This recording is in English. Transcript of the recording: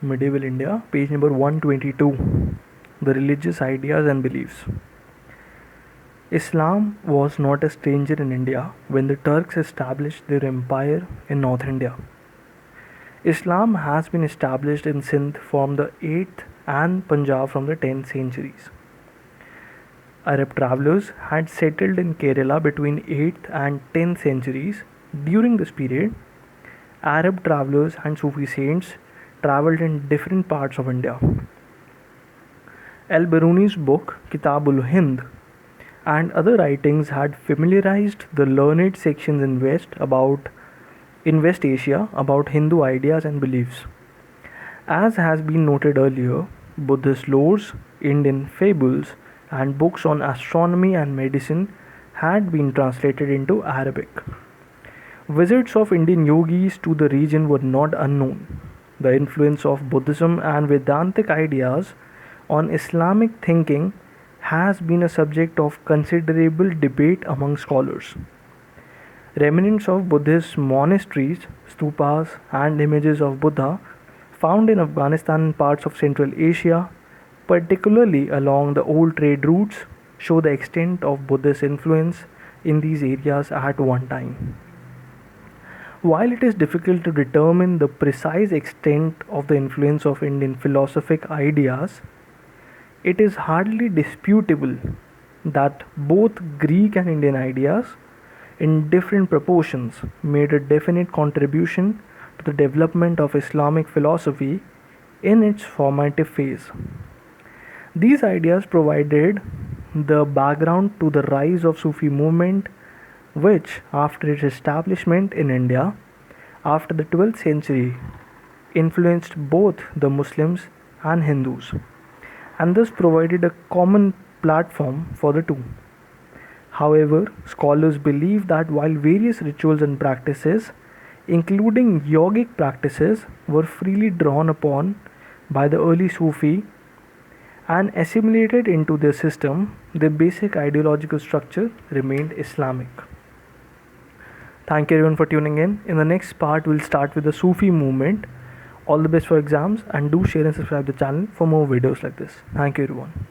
Medieval India, page number 122. The religious ideas and beliefs. Islam was not a stranger in India when the Turks established their empire in North India. Islam has been established in Sindh from the 8th and Punjab from the 10th centuries. Arab travelers had settled in Kerala between 8th and 10th centuries. During this period, Arab travelers and Sufi saints traveled in different parts of India. Al-Biruni's book Kitabul Hind and other writings had familiarized the learned sections in West Asia about Hindu ideas and beliefs. As has been noted earlier, Buddhist lores, Indian fables, and books on astronomy and medicine had been translated into Arabic. Visits of Indian yogis to the region were not unknown. The influence of Buddhism and Vedantic ideas on Islamic thinking has been a subject of considerable debate among scholars. Remnants of Buddhist monasteries, stupas, and images of Buddha found in Afghanistan and parts of Central Asia, particularly along the old trade routes, show the extent of Buddhist influence in these areas at one time. While it is difficult to determine the precise extent of the influence of Indian philosophic ideas, it is hardly disputable that both Greek and Indian ideas, in different proportions, made a definite contribution to the development of Islamic philosophy in its formative phase. These ideas provided the background to the rise of Sufi movement, which, after its establishment in India after the 12th century, influenced both the Muslims and Hindus, and thus provided a common platform for the two. However, scholars believe that while various rituals and practices, including yogic practices, were freely drawn upon by the early Sufi and assimilated into their system, their basic ideological structure remained Islamic. Thank you everyone for tuning in. In the next part, we'll start with the Sufi movement. All the best for exams, and do share and subscribe the channel for more videos like this. Thank you everyone.